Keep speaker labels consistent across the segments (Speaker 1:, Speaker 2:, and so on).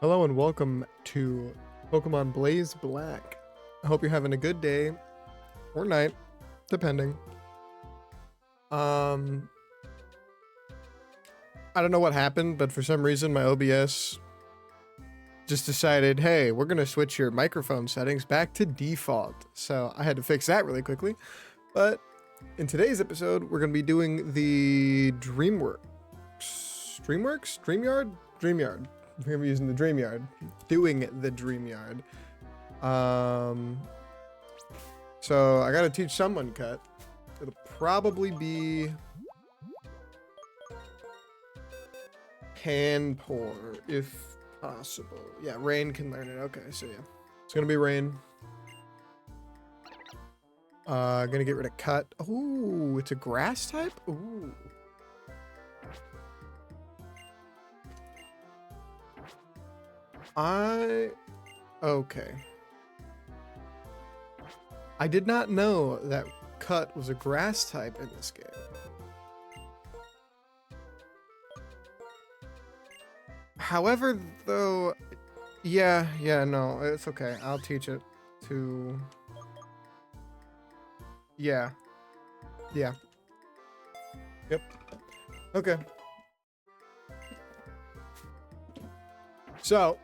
Speaker 1: Hello and welcome to Pokemon Blaze Black. I hope you're having a good day or night, depending. I don't know what happened, but for some reason my OBS just decided, hey, we're gonna switch your microphone settings back to default. So I had to fix that really quickly. But in today's episode, we're gonna be doing the DreamYard? We're gonna be using the DreamYard, doing the DreamYard. So I gotta teach someone cut. It'll probably be hand pour if possible. Yeah, Rain can learn it. Okay, so yeah, it's gonna be Rain. Gonna get rid of cut. Oh, it's a grass type. Ooh. Okay. I did not know that cut was a grass type in this game. However, though, yeah, no, it's okay. I'll teach it to... Yeah. Yep. Okay. So,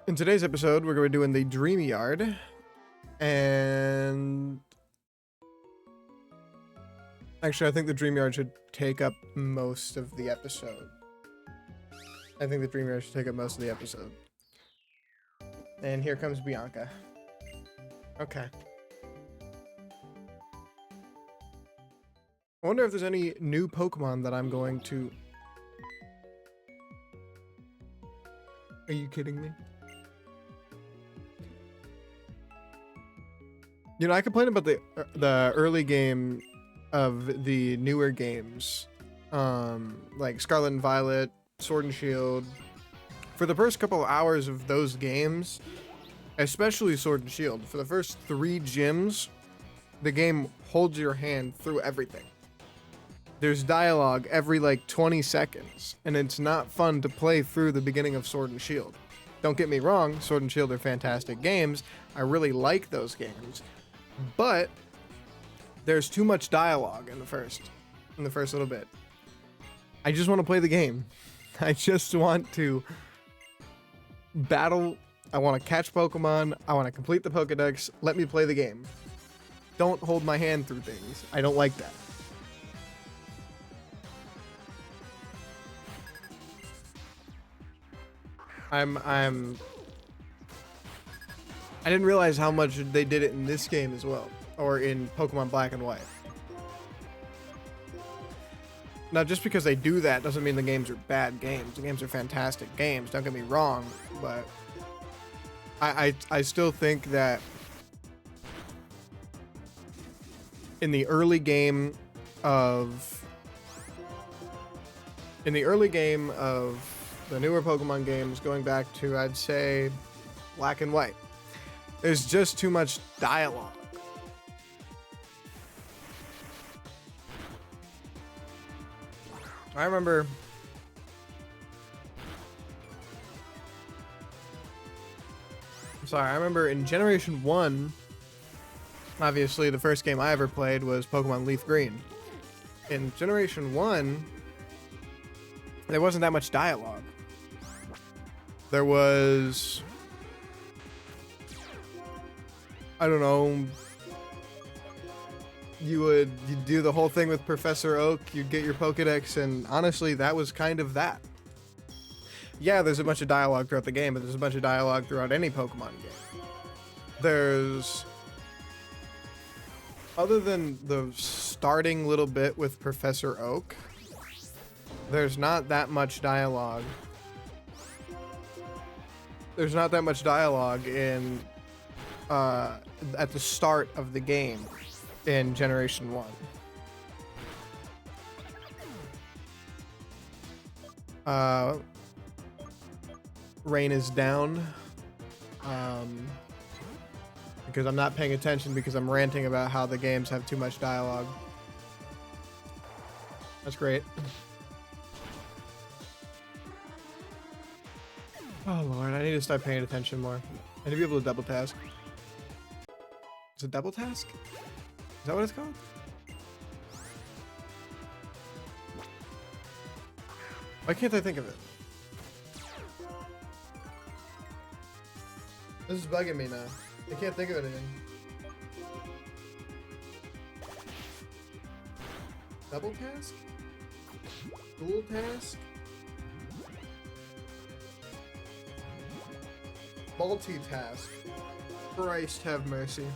Speaker 1: in today's episode, we're going to be doing the DreamYard, and actually, I think the DreamYard should take up most of the episode. And here comes Bianca. Okay. I wonder if there's any new Pokemon that I'm going to... Are you kidding me? You know, I complain about the early game of the newer games, like Scarlet and Violet, Sword and Shield. For the first couple of hours of those games, especially Sword and Shield, for the first 3 gyms, the game holds your hand through everything. There's dialogue every like 20 seconds, and it's not fun to play through the beginning of Sword and Shield. Don't get me wrong, Sword and Shield are fantastic games. I really like those games. But there's too much dialogue in the first little bit. I just want to play the game. I just want to battle. I want to catch Pokemon. I want to complete the Pokedex. Let me play the game. Don't hold my hand through things. I don't like that. I didn't realize how much they did it in this game as well, or in Pokemon Black and White. Now, just because they do that doesn't mean the games are bad games. The games are fantastic games, don't get me wrong, but I still think that in the early game of the newer Pokemon games, going back to, I'd say, Black and White, there's just too much dialogue. I remember in Generation 1, obviously the first game I ever played was Pokemon Leaf Green. In Generation 1, there wasn't that much dialogue. There was... I don't know, you'd do the whole thing with Professor Oak, you'd get your Pokedex, and honestly, that was kind of that. Yeah, there's a bunch of dialogue throughout the game, but there's a bunch of dialogue throughout any Pokemon game. There's... Other than the starting little bit with Professor Oak, there's not that much dialogue. There's not that much dialogue in... at the start of the game in Generation 1. Rain is down. Because I'm not paying attention because I'm ranting about how the games have too much dialogue. That's great. Oh lord, I need to start paying attention more. I need to be able to double task. Is it double task? Is that what it's called? Why can't I think of it? This is bugging me now. I can't think of anything. Double task? Dual task? Multitask. Christ have mercy.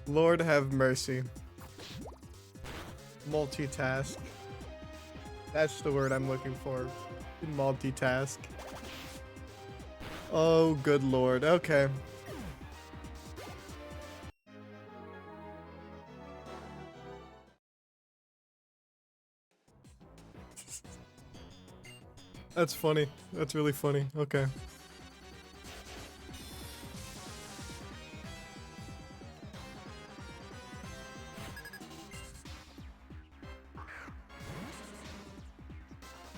Speaker 1: Lord have mercy. Multitask. That's the word I'm looking for. Multitask. Oh, good lord. Okay. That's funny. That's really funny. Okay.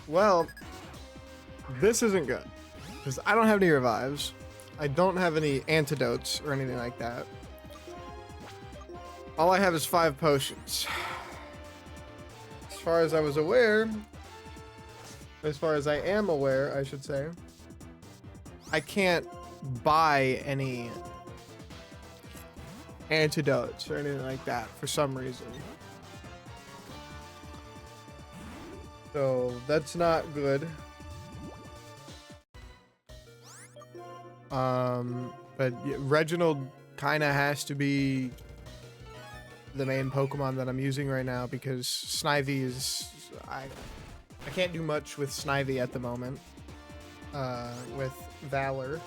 Speaker 1: Well, this isn't good. Because I don't have any revives. I don't have any antidotes or anything like that. All I have is 5 potions. As far as I was aware, as far as I am aware, I should say, I can't buy any antidotes or anything like that for some reason. So that's not good. But Reginald kind of has to be the main Pokemon that I'm using right now because Snivy is... I can't do much with Snivy at the moment. With Valor.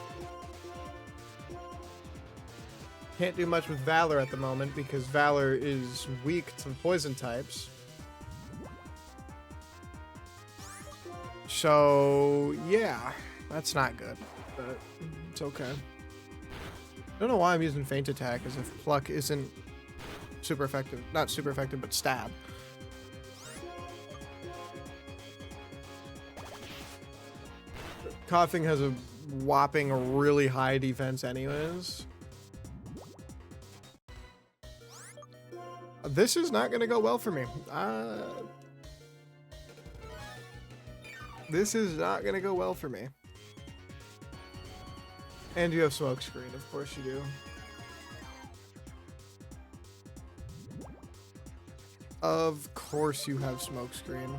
Speaker 1: Can't do much with Valor at the moment because Valor is weak to poison types. So, yeah, that's not good, but it's okay. I don't know why I'm using Feint Attack as if Pluck isn't super effective. Not super effective, but Stab. Coughing has a whopping really high defense anyways. This is not going to go well for me. This is not going to go well for me. And you have Smokescreen, of course you do. Of course you have Smokescreen.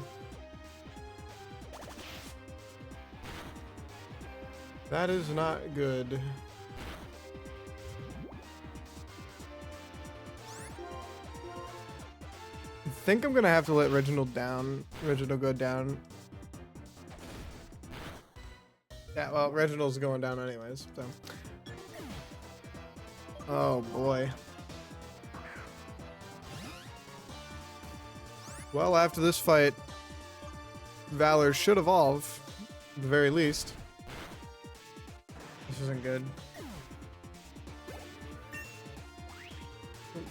Speaker 1: That is not good. I think I'm gonna have to let Reginald go down. Yeah, well, Reginald's going down anyways, so. Oh boy. Well, after this fight, Valor should evolve, at the very least. This isn't good.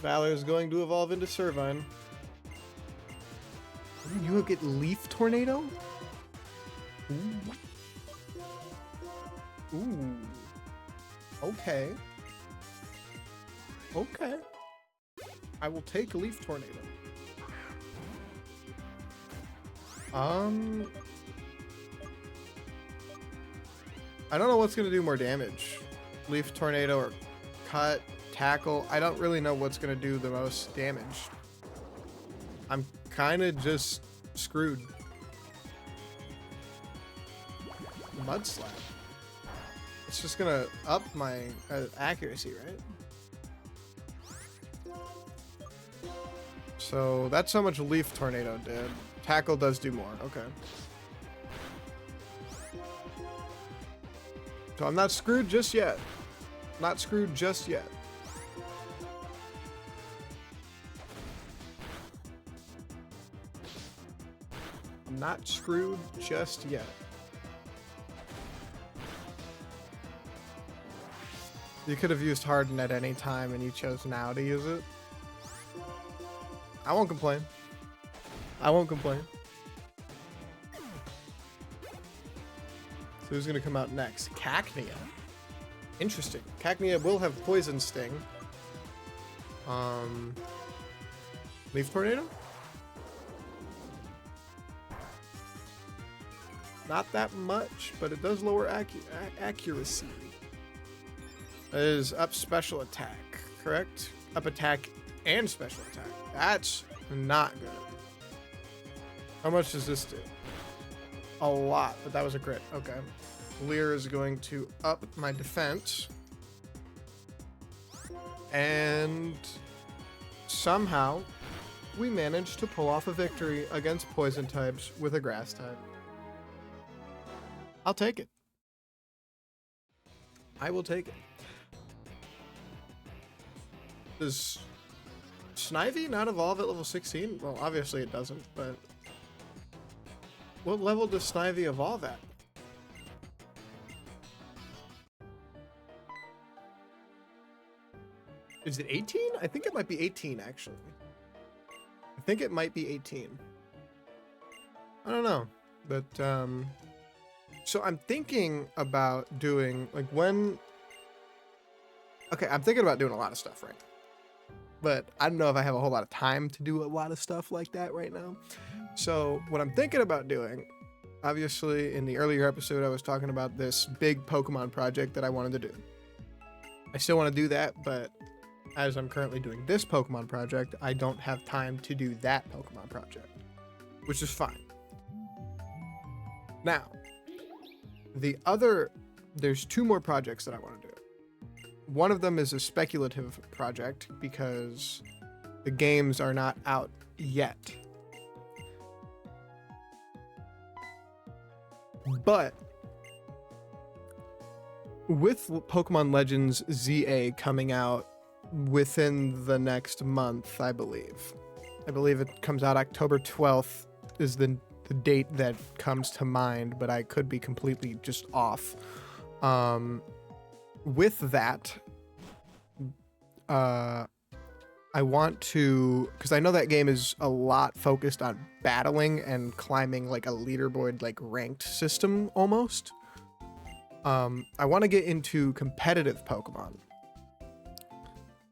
Speaker 1: Valor is going to evolve into Servine. You get Leaf Tornado? Ooh. Ooh. Okay. Okay. I will take a Leaf Tornado. I don't know what's gonna do more damage. Leaf Tornado or Cut, Tackle. I don't really know what's gonna do the most damage. I'm kinda just screwed. Mud Slap. It's just gonna up my accuracy, right? So that's how much Leaf Tornado did. Tackle does do more. Okay. So I'm not screwed just yet. Not screwed just yet. I'm not screwed just yet. You could have used Harden at any time and you chose now to use it. I won't complain. I won't complain. So who's gonna come out next? Cacnea. Interesting. Cacnea will have Poison Sting. Leaf Tornado? Not that much, but it does lower accuracy. It is up special attack, correct? Up attack and special attack. That's not good. How much does this do? A lot, but that was a crit. Okay. Leer is going to up my defense. And somehow we managed to pull off a victory against poison types with a grass type. I'll take it. I will take it. Does Snivy not evolve at level 16? Well, obviously it doesn't, but what level does Snivy evolve at? Is it 18? I think it might be 18, actually. I think it might be 18. I don't know, but so I'm thinking about doing, like, when... Okay, I'm thinking about doing a lot of stuff right now. But I don't know if I have a whole lot of time to do a lot of stuff like that right now. So what I'm thinking about doing, obviously in the earlier episode I was talking about this big Pokemon project that I wanted to do. I still want to do that, but as I'm currently doing this Pokemon project, I don't have time to do that Pokemon project, which is fine. Now, there's two more projects that I want to do. One of them is a speculative project because the games are not out yet. But with Pokemon Legends ZA coming out within the next month, I believe it comes out October 12th is the date that comes to mind, but I could be completely just off. With that, I want to, because I know that game is a lot focused on battling and climbing like a leaderboard, like ranked system almost. I want to get into competitive Pokemon.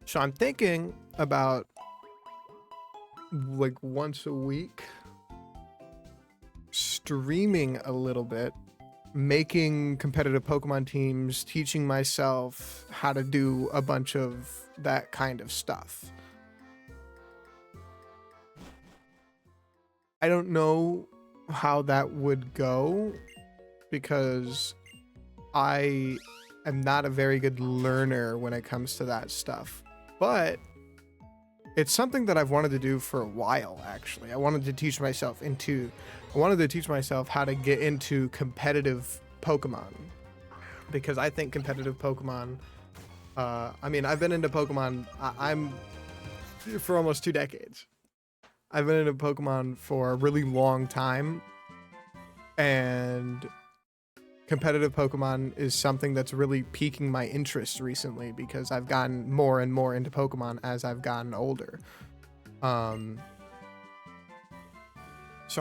Speaker 1: So I'm thinking about like once a week streaming a little bit, making competitive Pokemon teams, teaching myself how to do a bunch of that kind of stuff. I don't know how that would go because I am not a very good learner when it comes to that stuff, but it's something that I've wanted to do for a while, actually. I wanted to teach myself how to get into competitive Pokemon, because I think competitive Pokemon, I mean, I've been into Pokemon, I'm for almost 2 decades. I've been into Pokemon for a really long time, and competitive Pokemon is something that's really piquing my interest recently because I've gotten more and more into Pokemon as I've gotten older. So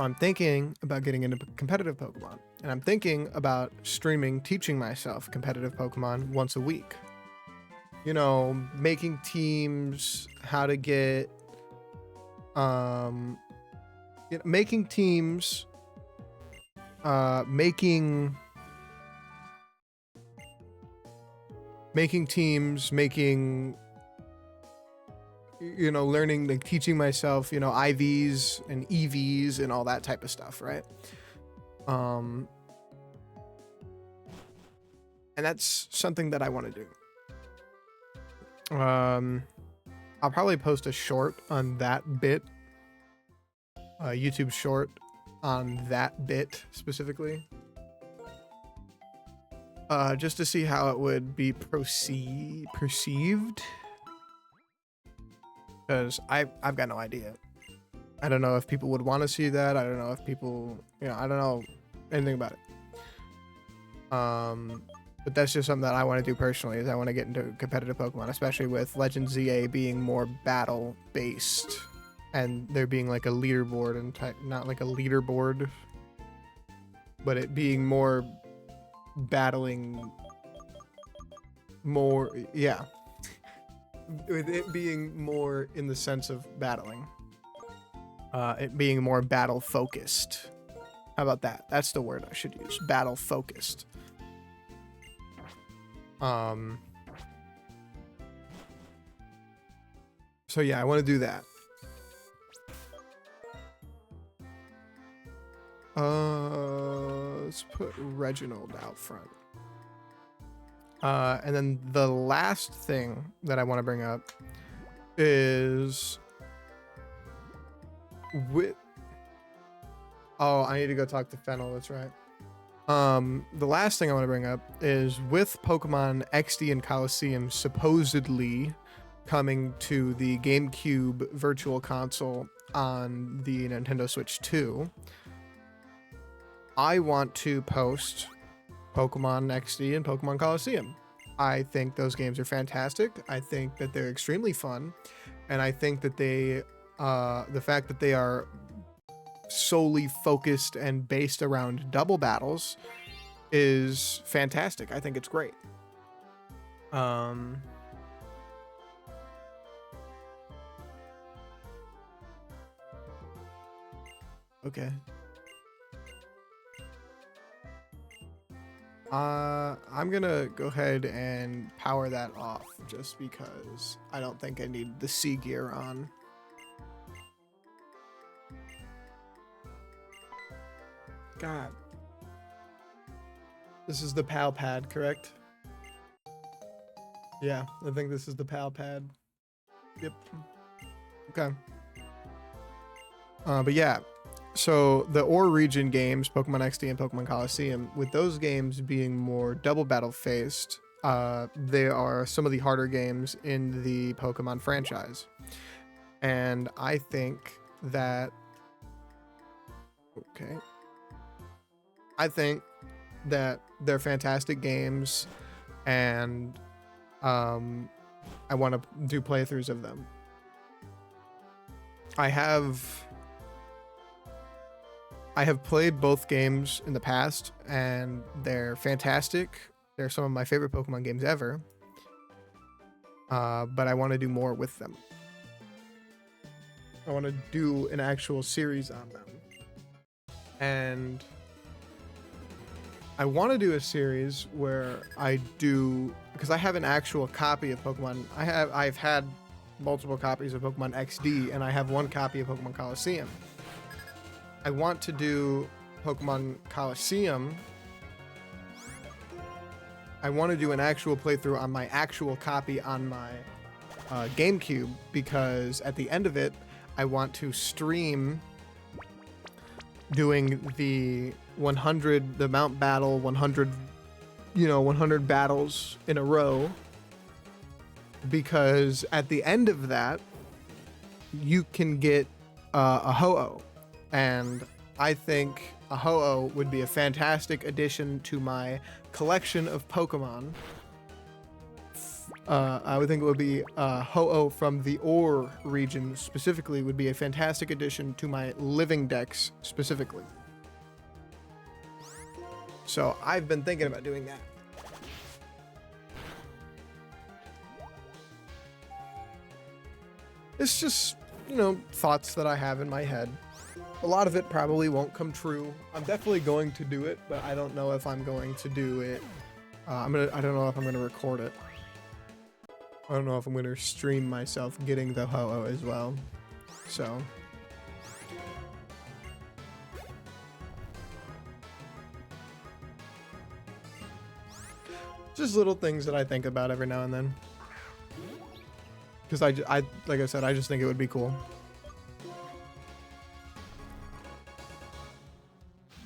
Speaker 1: I'm thinking about getting into competitive Pokemon, and I'm thinking about streaming, teaching myself competitive Pokemon once a week. You know, making teams, how to get, making teams, making you know, learning, like teaching myself, you know, IVs and EVs and all that type of stuff, right? And that's something that I want to do. I'll probably post a short on that bit, YouTube short on that bit specifically, just to see how it would be perceived. Because I've got no idea. I don't know if people would want to see that. I don't know if people, you know, I don't know anything about it. But that's just something that I want to do personally, is I want to get into competitive Pokemon, especially with Legend ZA being more battle based and there being like a leaderboard and not like a leaderboard, but it being more battling more, yeah. With it being more in the sense of battling. It being more battle focused. How about that? That's the word I should use. Battle focused. So yeah, I want to do that. Let's put Reginald out front. And then the last thing that I want to bring up is with... Oh, I need to go talk to Fennel, that's right. The last thing I want to bring up is with Pokemon XD and Coliseum supposedly coming to the GameCube Virtual Console on the Nintendo Switch 2, I want to post Pokemon XD and Pokemon Coliseum. I think those games are fantastic. I think that they're extremely fun, and I think that they, the fact that they are solely focused and based around double battles is fantastic. I think it's great. Okay. I'm gonna go ahead and power that off just because I don't think I need the C gear on. God. This is the PAL pad, correct? Yeah, I think this is the PAL pad. Yep. Okay. But yeah, so the OR region games, Pokemon XD and Pokemon Coliseum, with those games being more double battle faced, they are some of the harder games in the Pokemon franchise. And I think that... Okay. I think that they're fantastic games, and I want to do playthroughs of them. I have played both games in the past, and they're fantastic. They're some of my favorite Pokemon games ever. But I want to do more with them. I want to do an actual series on them. And I want to do a series where I do, because I have an actual copy of Pokemon. I've had multiple copies of Pokemon XD, and I have one copy of Pokemon Coliseum. I want to do Pokemon Coliseum. I want to do an actual playthrough on my actual copy on my GameCube, because at the end of it, I want to stream doing the 100, the Mount Battle 100, 100 battles in a row, because at the end of that, you can get a Ho-Oh, and I think a Ho-Oh would be a fantastic addition to my collection of Pokemon. I would think it would be Ho-Oh from the OR region specifically would be a fantastic addition to my living decks specifically. So I've been thinking about doing that. It's just, thoughts that I have in my head. A lot of it probably won't come true. I'm definitely going to do it, but I don't know if I'm going to do it. I don't know if I'm gonna record it. I don't know if I'm gonna stream myself getting the Ho-Oh as well. So. Just little things that I think about every now and then. Because I like I said, I just think it would be cool.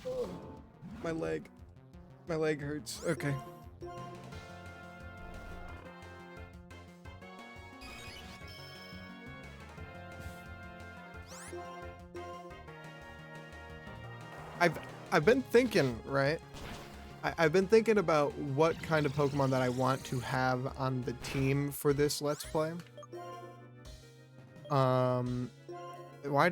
Speaker 1: Oh, my leg hurts. Okay. I've been thinking, right? I've been thinking about what kind of Pokemon that I want to have on the team for this Let's Play. Why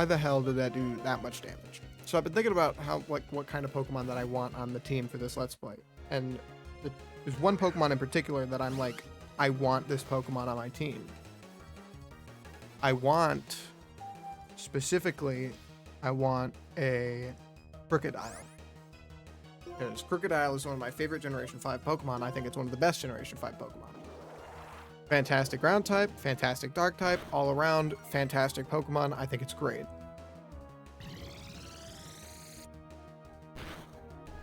Speaker 1: the hell did that do that much damage? So I've been thinking about what kind of Pokemon that I want on the team for this Let's Play, and there's one Pokemon in particular that I'm like, I want this Pokemon on my team. Specifically, I want a Crocodile. Because Crocodile is one of my favorite Generation 5 Pokemon. I think it's one of the best Generation 5 Pokemon. Fantastic ground type, fantastic dark type, all around fantastic Pokemon. I think it's great.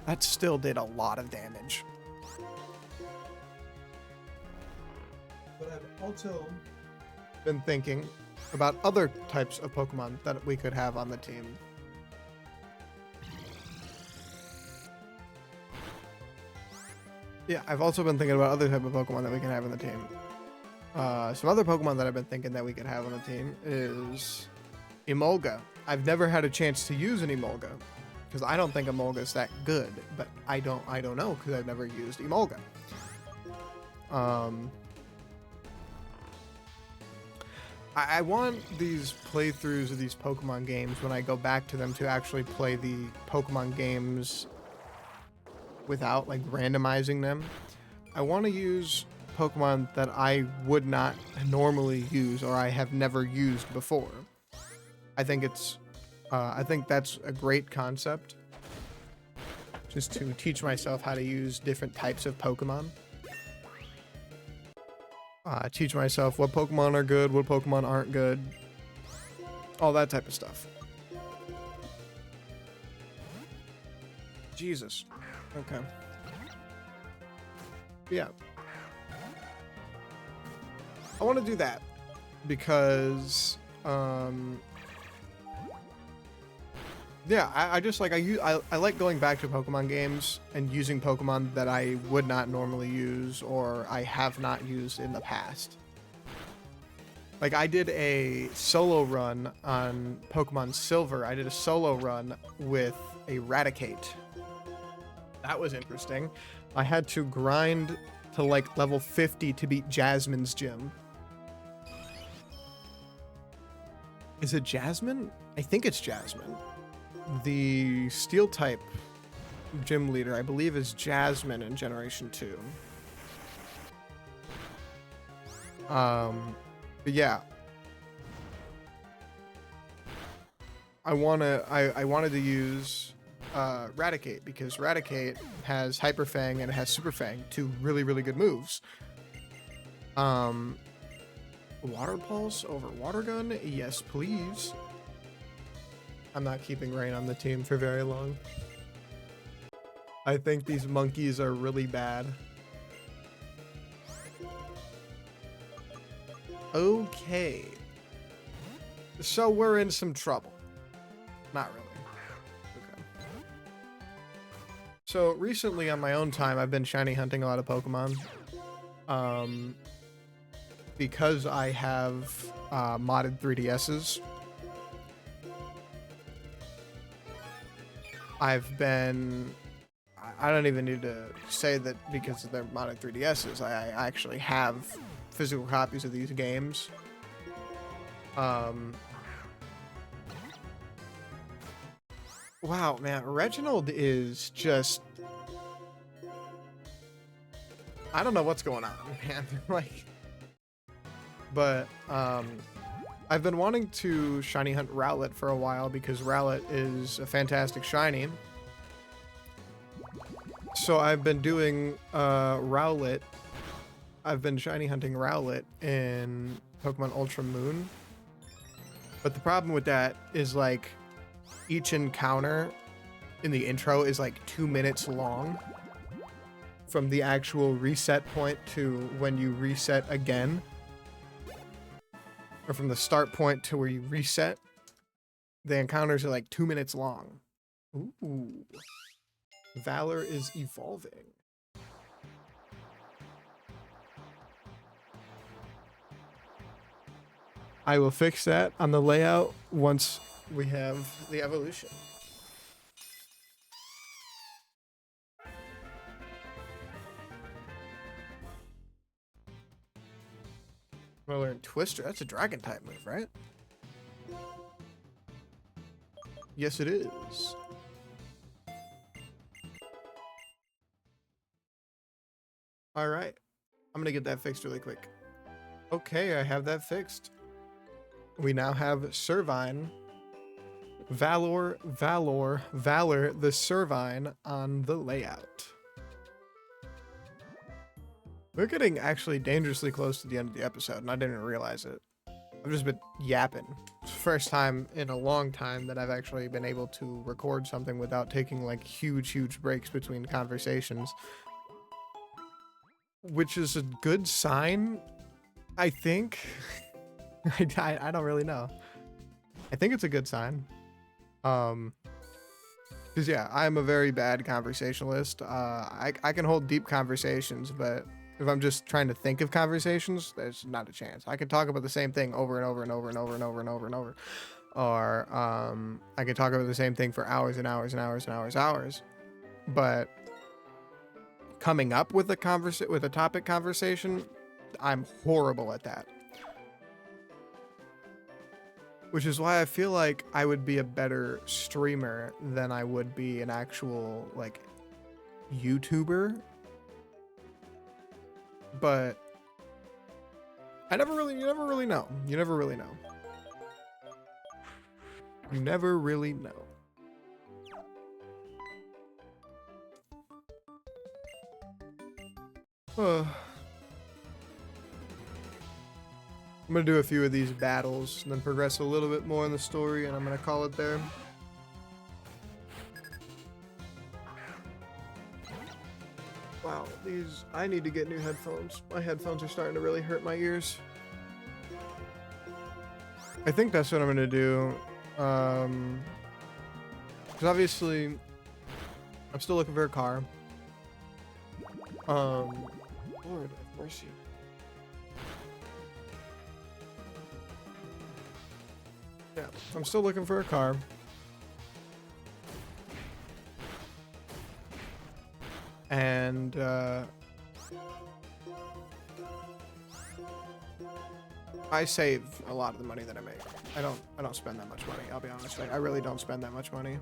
Speaker 1: That still did a lot of damage. But I've also been thinking about other types of Pokemon that we could have on the team. Yeah, I've also been thinking about other type of Pokemon that we can have on the team. Some other Pokemon that I've been thinking that we could have on the team is Emolga. I've never had a chance to use an Emolga because I don't think Emolga's that good, but I don't know because I've never used Emolga. I want these playthroughs of these Pokemon games, when I go back to them, to actually play the Pokemon games without like randomizing them. I want to use Pokemon that I would not normally use or I have never used before. I think that's a great concept, just to teach myself how to use different types of Pokemon. Teach myself what Pokemon are good, what Pokemon aren't good, all that type of stuff. Jesus. Okay. Yeah. I want to do that because, yeah, I just like, I like going back to Pokemon games and using Pokemon that I would not normally use or I have not used in the past. Like, I did a solo run on Pokemon Silver. I did a solo run with a Raticate. That was interesting. I had to grind to like level 50 to beat Jasmine's gym. Is it Jasmine? I think it's Jasmine. The Steel type gym leader, I believe, is Jasmine in Generation 2. But yeah. I wanted to use Raticate because Raticate has Hyper Fang and it has Super Fang, two really, really good moves. Water Pulse over Water Gun? Yes, please. I'm not keeping Rain on the team for very long. I think these monkeys are really bad. Okay. So we're in some trouble. Not really. Okay. So recently on my own time, I've been shiny hunting a lot of Pokemon. Because I have modded 3DSs. I don't even need to say that because they're modded 3DSs. I actually have physical copies of these games. Wow, man, Reginald is just... I don't know what's going on, man. Like... But, I've been wanting to shiny hunt Rowlet for a while because Rowlet is a fantastic shiny. So I've been doing, Rowlet. I've been shiny hunting Rowlet in Pokemon Ultra Moon. But the problem with that is, like, each encounter in the intro is, like, 2 minutes long. From the actual reset point to when you reset again. Or from the start point to where you reset. The encounters are like 2 minutes long. Ooh. Valor is evolving. I will fix that on the layout once we have the evolution. I'm gonna learn Twister. That's a dragon type move, right? Yes, it is. All right. I'm gonna get that fixed really quick. Okay, I have that fixed. We now have Servine, Valor the Servine on the layout. We're getting actually dangerously close to the end of the episode, and I didn't realize it. I've just been yapping. It's the first time in a long time that I've actually been able to record something without taking like huge breaks between conversations. Which is a good sign, I think. I don't really know. I think it's a good sign. Because yeah, I'm a very bad conversationalist. I can hold deep conversations, but if I'm just trying to think of conversations, there's not a chance. I can talk about the same thing over and over and over and over and over and over and over. Or I can talk about the same thing for hours and hours and hours and hours. But coming up with a topic conversation, I'm horrible at that. Which is why I feel like I would be a better streamer than I would be an actual like YouTuber. But you never really know. You never really know. You never really know. I'm gonna do a few of these battles and then progress a little bit more in the story, and I'm gonna call it there. Wow, I need to get new headphones. My headphones are starting to really hurt my ears. I think that's what I'm gonna do. Because obviously, I'm still looking for a car. Lord have mercy. Yeah, I'm still looking for a car. And I save a lot of the money that I make. I don't spend that much money, I'll be honest. I really don't spend that much money.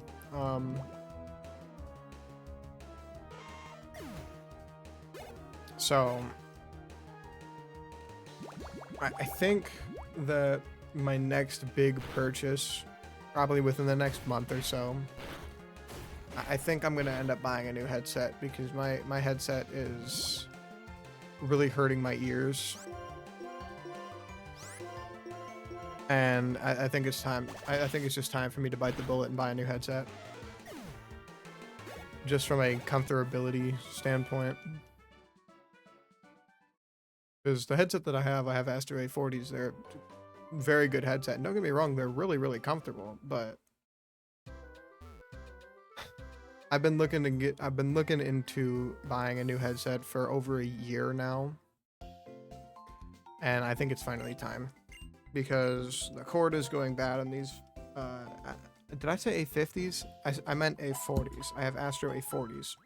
Speaker 1: So I think that my next big purchase, probably within the next month or so, I think I'm gonna end up buying a new headset because my headset is really hurting my ears. And I think it's time. I think it's just time for me to bite the bullet and buy a new headset. Just from a comfortability standpoint. Because the headset that I have Astro A40s. They're very good headset. Don't get me wrong, they're really comfortable, but I've been looking into buying a new headset for over a year now. And I think it's finally time. Because the cord is going bad on these did I say A50s? I meant A40s. I have Astro A40s.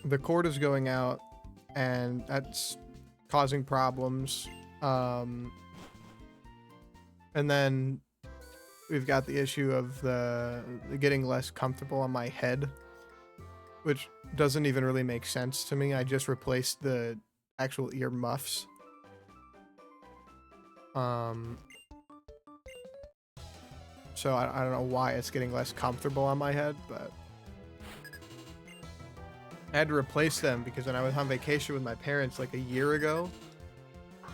Speaker 1: The cord is going out and that's causing problems. And then we've got the issue of the getting less comfortable on my head, which doesn't even really make sense to me. I just replaced the actual ear muffs. So I don't know why it's getting less comfortable on my head, but I had to replace them because when I was on vacation with my parents like a year ago,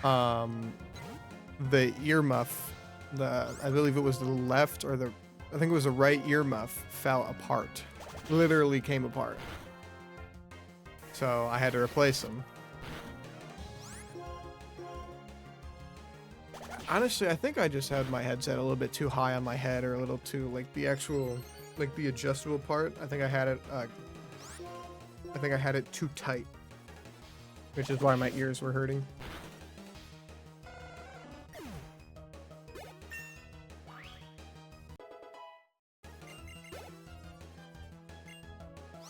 Speaker 1: the earmuff, I believe it was the left or I think it was the right earmuff fell apart. Literally came apart. So I had to replace them. Honestly, I think I just had my headset a little bit too high on my head, or a little too, like, the actual, like, the adjustable part. I think I had it too tight, which is why my ears were hurting.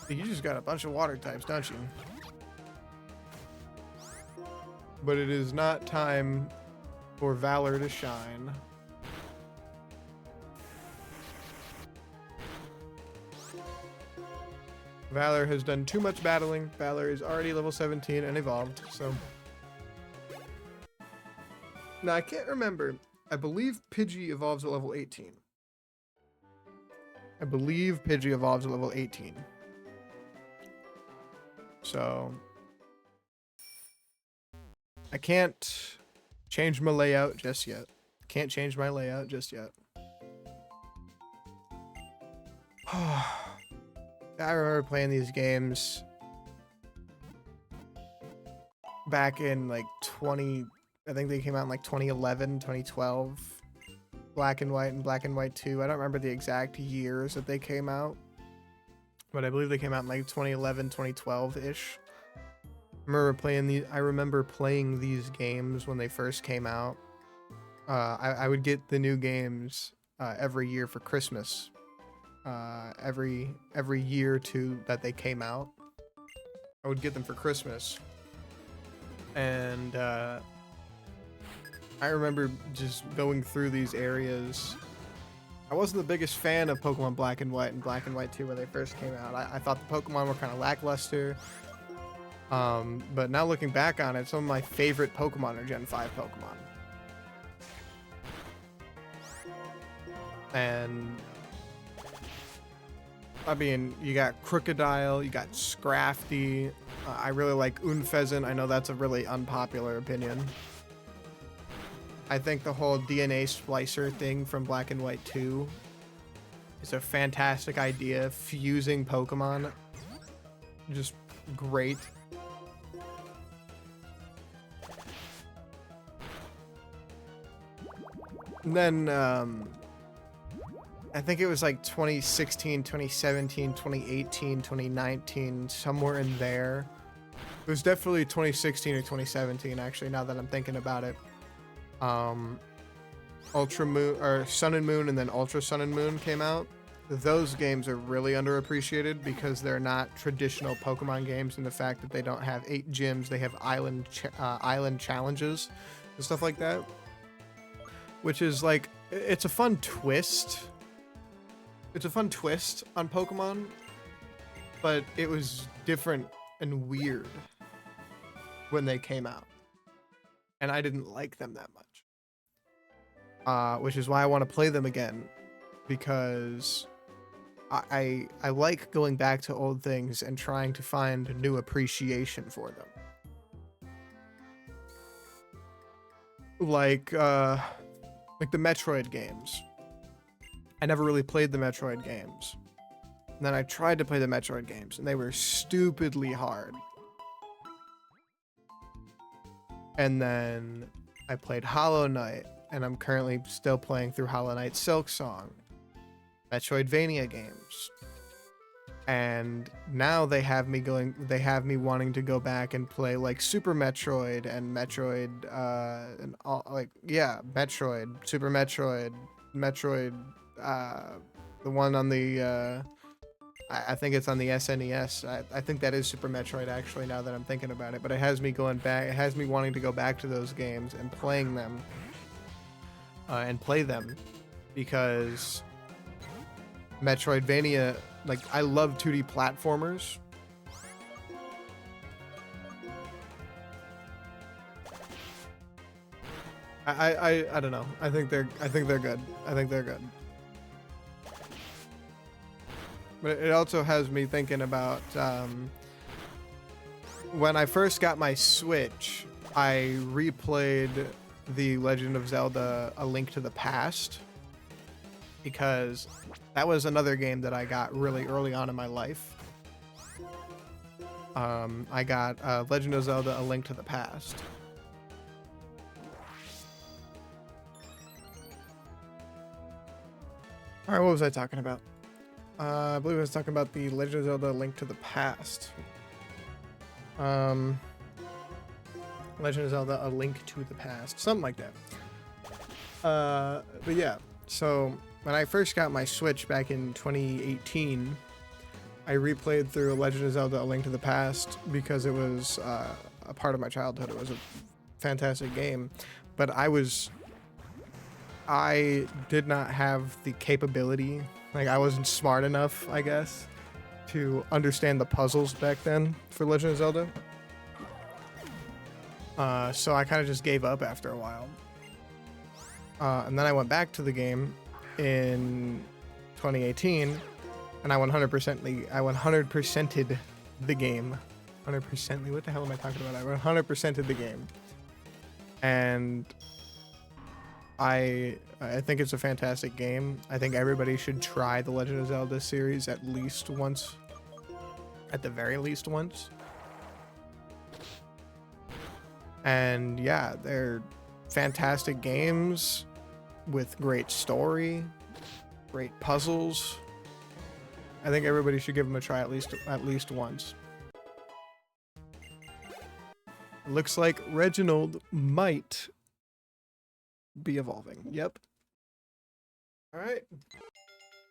Speaker 1: You just got a bunch of water types, don't you? but it is not time for Valor to shine. Valor has done too much battling. Valor is already level 17 and evolved, so... Now, I can't remember. I believe Pidgey evolves at level 18. I believe Pidgey evolves at level 18. So... I can't change my layout just yet. Can't change my layout just yet. I remember playing these games back in like I think they came out in like 2011, 2012. Black and White and Black and White 2. I don't remember the exact years that they came out, but I believe they came out in like 2011, 2012-ish. I remember playing these games when they first came out. I would get the new games every year for Christmas. Every year or two that they came out, I would get them for Christmas. And I remember just going through these areas. I wasn't the biggest fan of Pokemon Black and White and Black and White 2 when they first came out. I thought the Pokemon were kind of lackluster. But now looking back on it, some of my favorite Pokemon are Gen 5 Pokemon. And I mean, you got Crocodile, you got Scrafty. I really like Unfezant. I know that's a really unpopular opinion. I think the whole DNA splicer thing from Black and White 2 is a fantastic idea. Fusing Pokemon, just great. And then, I think it was like 2016, 2017, 2018, 2019, somewhere in there. It was definitely 2016 or 2017, actually, now that I'm thinking about it. Ultra Moon, or Sun and Moon, and then Ultra Sun and Moon came out. Those games are really underappreciated because they're not traditional Pokemon games in the fact that they don't have 8 gyms, they have island challenges and stuff like that. Which is like, it's a fun twist. It's a fun twist on Pokemon, but it was different and weird when they came out. And I didn't like them that much. Which is why I want to play them again, because I like going back to old things and trying to find new appreciation for them. Like the Metroid games. I never really played the Metroid games. And then I tried to play the Metroid games, and they were stupidly hard. And then I played Hollow Knight, and I'm currently still playing through Hollow Knight Silk Song. Metroidvania games. And now they have me wanting to go back and play like Super Metroid and Metroid, and all, like, yeah, Metroid, Super Metroid, the one on the, I think it's on the SNES. I think that is Super Metroid, actually, now that I'm thinking about it. But it has me going back, it has me wanting to go back to those games and playing them, and play them, because Metroidvania, like, I love 2D platformers. I don't know. I think they're good. I think they're good. But it also has me thinking about when I first got my Switch, I replayed The Legend of Zelda: A Link to the Past, because that was another game that I got really early on in my life. I got Legend of Zelda: A Link to the Past. Alright, what was I talking about? I believe I was talking about the Legend of Zelda: A Link to the Past. Legend of Zelda: A Link to the Past. Something like that. But yeah, so when I first got my Switch back in 2018, I replayed through Legend of Zelda: A Link to the Past because it was a part of my childhood. It was a fantastic game, but I did not have the capability, like I wasn't smart enough, I guess, to understand the puzzles back then for Legend of Zelda. So I kind of just gave up after a while. And then I went back to the game in 2018, and I 100%ed the game. 100%ly, what the hell am I talking about? I 100%ed the game. And I think it's a fantastic game. I think everybody should try the Legend of Zelda series at least once. At the very least once. And yeah, they're fantastic games with great story, great puzzles. I think everybody should give them a try at least once. Looks like Reginald might be evolving. Yep. All right.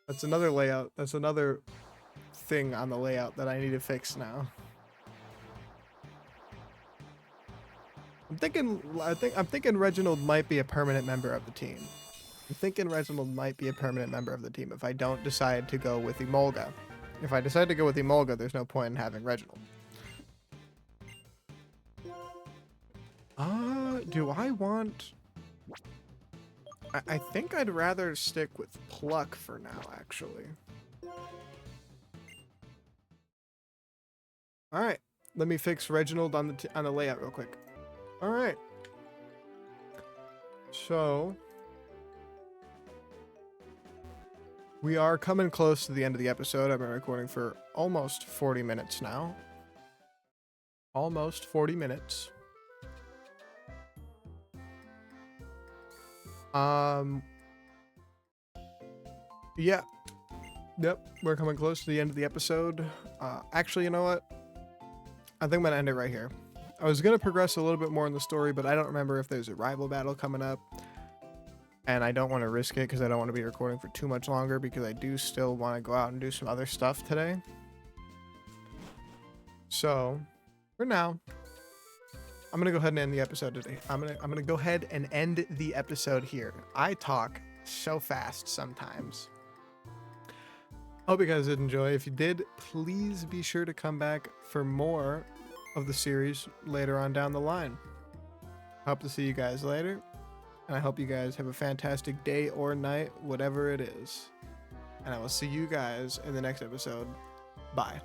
Speaker 1: That's another layout. That's another thing on the layout that I need to fix now. I'm thinking Reginald might be a permanent member of the team. I'm thinking Reginald might be a permanent member of the team if I don't decide to go with Emolga. If I decide to go with Emolga, there's no point in having Reginald. Do I want... I think I'd rather stick with Pluck for now, actually. Alright, let me fix Reginald on the layout real quick. Alright. So... we are coming close to the end of the episode. I've been recording for almost 40 minutes now. Almost 40 minutes. Yeah. Yep, we're coming close to the end of the episode. Actually, you know what? I think I'm gonna end it right here. I was gonna progress a little bit more in the story, but I don't remember if there's a rival battle coming up. And I don't want to risk it because I don't want to be recording for too much longer, because I do still want to go out and do some other stuff today. So, for now, I'm gonna go ahead and end the episode today. I'm gonna go ahead and end the episode here. I talk so fast sometimes. Hope you guys did enjoy. If you did, please be sure to come back for more of the series later on down the line. Hope to see you guys later, and I hope you guys have a fantastic day or night, whatever it is. And I will see you guys in the next episode. Bye.